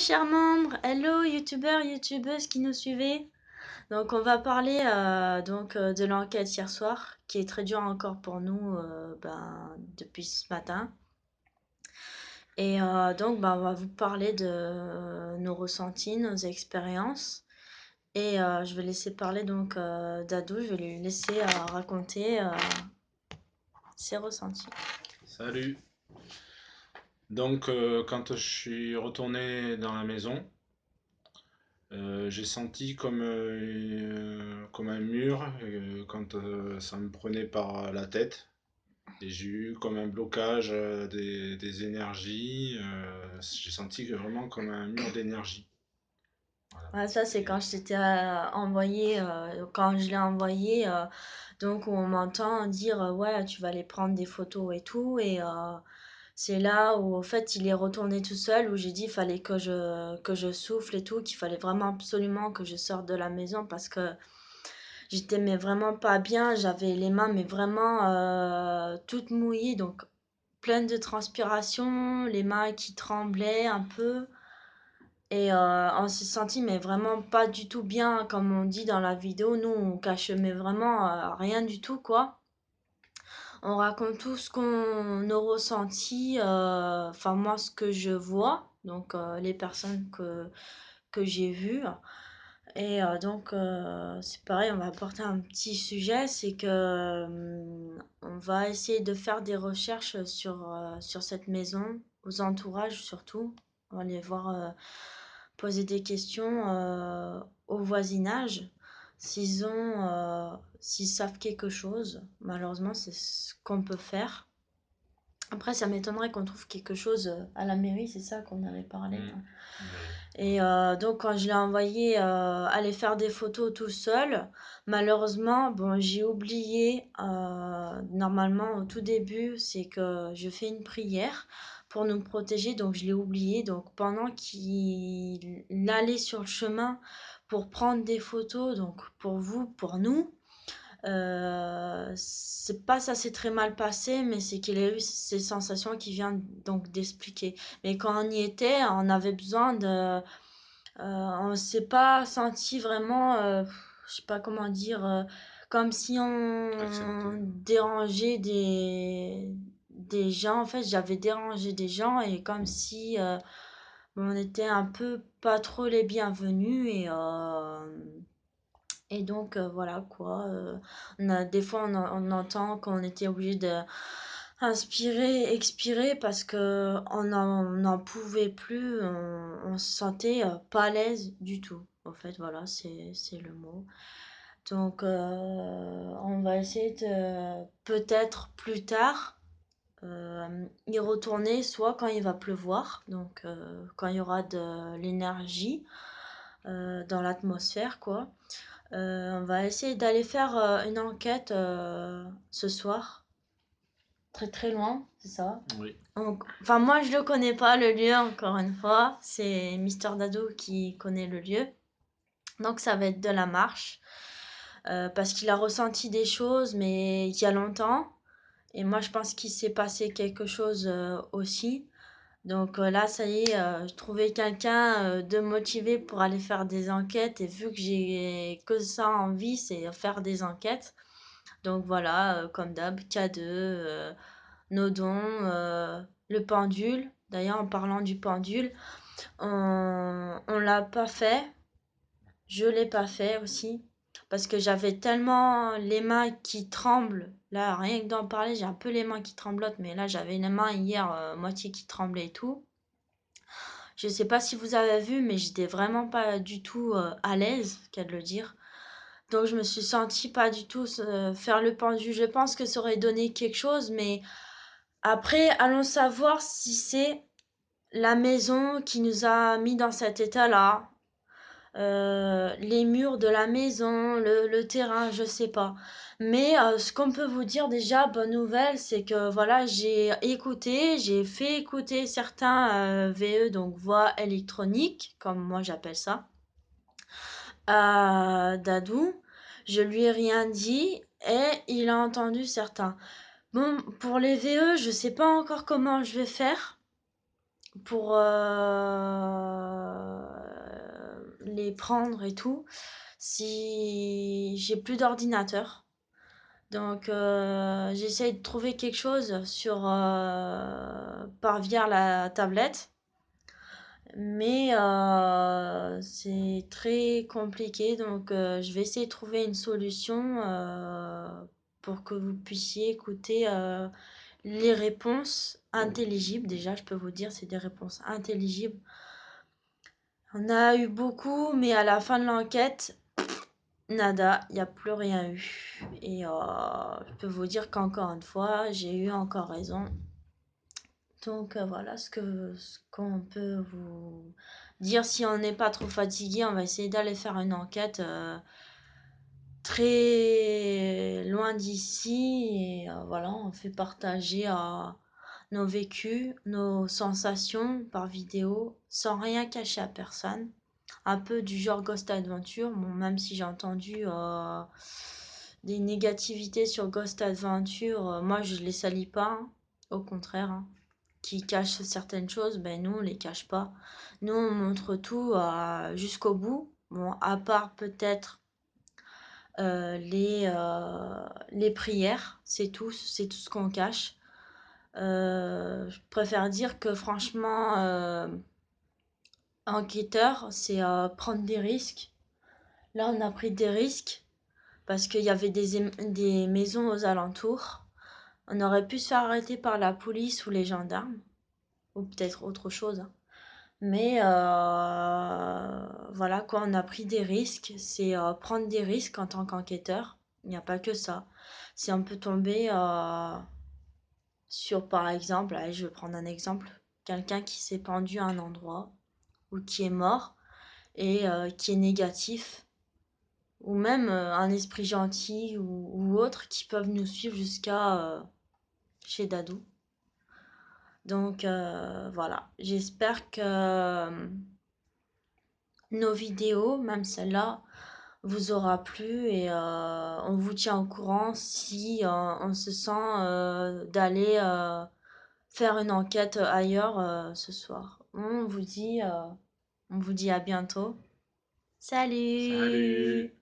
Chers membres, hello youtubeurs, youtubeuses qui nous suivez. Donc on va parler de l'enquête hier soir, qui est très dure encore pour nous depuis ce matin. Et on va vous parler de nos ressentis, nos expériences. Et je vais laisser parler Dadou, je vais lui laisser raconter ses ressentis. Salut. Donc, quand je suis retourné dans la maison, j'ai senti comme un mur quand ça me prenait par la tête. Et j'ai eu comme un blocage des énergies. J'ai senti vraiment comme un mur d'énergie. Voilà. Ouais, ça c'est quand je t'étais envoyé, quand je l'ai envoyé, donc on m'entend dire ouais tu vas aller prendre des photos et tout et c'est là où en fait il est retourné tout seul où j'ai dit il fallait que je souffle et tout, qu'il fallait vraiment absolument que je sorte de la maison parce que j'étais mais vraiment pas bien, j'avais les mains mais vraiment toutes mouillées donc pleines de transpiration, les mains qui tremblaient un peu. Et on s'est senti mais vraiment pas du tout bien comme on dit dans la vidéo. Nous on cache mais vraiment rien du tout quoi. On raconte tout ce qu'on a ressenti, enfin moi ce que je vois, donc les personnes que j'ai vues. Et c'est pareil, on va apporter un petit sujet, c'est que on va essayer de faire des recherches sur cette maison, aux entourages surtout. On va aller voir, poser des questions au voisinage, s'ils savent quelque chose. Malheureusement, c'est ce qu'on peut faire. Après, ça m'étonnerait qu'on trouve quelque chose à la mairie, c'est ça qu'on avait parlé. Oui. Et donc quand je l'ai envoyé aller faire des photos tout seul, malheureusement, bon, j'ai oublié, normalement au tout début, c'est que je fais une prière pour nous protéger, donc je l'ai oublié. Donc pendant qu'il allait sur le chemin pour prendre des photos, donc pour vous, pour nous, c'est pas ça s'est très mal passé, mais c'est qu'il a eu ces sensations qu'il vient donc d'expliquer. Mais quand on y était, on avait besoin on s'est pas senti vraiment, je sais pas comment dire, comme si Accepté. on dérangeait des gens. En fait, j'avais dérangé des gens et comme si on était un peu pas trop les bienvenus et donc voilà quoi. Des fois on entend qu'on était obligé de inspirer, expirer parce que on n'en pouvait plus, on se sentait pas à l'aise du tout. En fait, voilà, c'est le mot. Donc, on va essayer de peut-être plus tard y retourner, soit quand il va pleuvoir, donc quand il y aura de l'énergie dans l'atmosphère, quoi. On va essayer d'aller faire une enquête ce soir très très loin, c'est ça. Oui. Enfin, moi je le connais pas le lieu encore une fois, c'est Mister Dado qui connaît le lieu. Donc ça va être de la marche parce qu'il a ressenti des choses mais il y a longtemps et moi je pense qu'il s'est passé quelque chose aussi. Donc là ça y est, je trouvais quelqu'un de motivé pour aller faire des enquêtes et vu que j'ai que ça en vie, c'est faire des enquêtes. Donc voilà, comme d'hab, K2, Nodon, le pendule. D'ailleurs, en parlant du pendule, on l'a pas fait. Je l'ai pas fait aussi. Parce que j'avais tellement les mains qui tremblent. Là, rien que d'en parler, j'ai un peu les mains qui tremblotent. Mais là, j'avais les mains hier, moitié qui tremblaient et tout. Je sais pas si vous avez vu, mais j'étais vraiment pas du tout à l'aise, qu'à de le dire. Donc je me suis sentie pas du tout faire le pendu. Je pense que ça aurait donné quelque chose, mais après, allons savoir si c'est la maison qui nous a mis dans cet état-là. Les murs de la maison, le terrain, je sais pas. Mais ce qu'on peut vous dire déjà, bonne nouvelle, c'est que voilà, j'ai fait écouter certains VE, donc voix électroniques, comme moi j'appelle ça, à Dadou. Je lui ai rien dit et il a entendu certains. Bon, pour les VE, je sais pas encore comment je vais faire pour les prendre et tout si j'ai plus d'ordinateur. Donc j'essaye de trouver quelque chose par via la tablette, mais c'est très compliqué. Donc je vais essayer de trouver une solution pour que vous puissiez écouter les réponses intelligibles. Déjà, je peux vous dire, c'est des réponses intelligibles. On a eu beaucoup, mais à la fin de l'enquête, nada, il n'y a plus rien eu. Et je peux vous dire qu'encore une fois, j'ai eu encore raison. Donc voilà ce qu'on peut vous dire. Si on n'est pas trop fatigué, on va essayer d'aller faire une enquête très loin d'ici. Et voilà, on fait partager nos vécus, nos sensations par vidéo, sans rien cacher à personne. Un peu du genre Ghost Adventure, bon, même si j'ai entendu des négativités sur Ghost Adventure, moi je les salis pas, hein. Au contraire, hein. Qui cachent certaines choses, ben nous on les cache pas. Nous on montre tout jusqu'au bout. Bon, à part peut-être les prières, c'est tout ce qu'on cache. Je préfère dire que franchement, enquêteur, c'est prendre des risques. Là, on a pris des risques parce qu'il y avait des maisons aux alentours. On aurait pu se faire arrêter par la police ou les gendarmes, ou peut-être autre chose, hein. Mais voilà quoi, on a pris des risques. C'est prendre des risques en tant qu'enquêteur. Il n'y a pas que ça. Si on peut tomber sur, par exemple, allez, je vais prendre un exemple, quelqu'un qui s'est pendu à un endroit ou qui est mort et qui est négatif, ou même un esprit gentil ou autre qui peuvent nous suivre jusqu'à chez Dadou. Donc voilà, j'espère que nos vidéos, même celle-là, vous aura plu et on vous tient au courant si on se sent d'aller faire une enquête ailleurs ce soir. On vous dit à bientôt. Salut! Salut!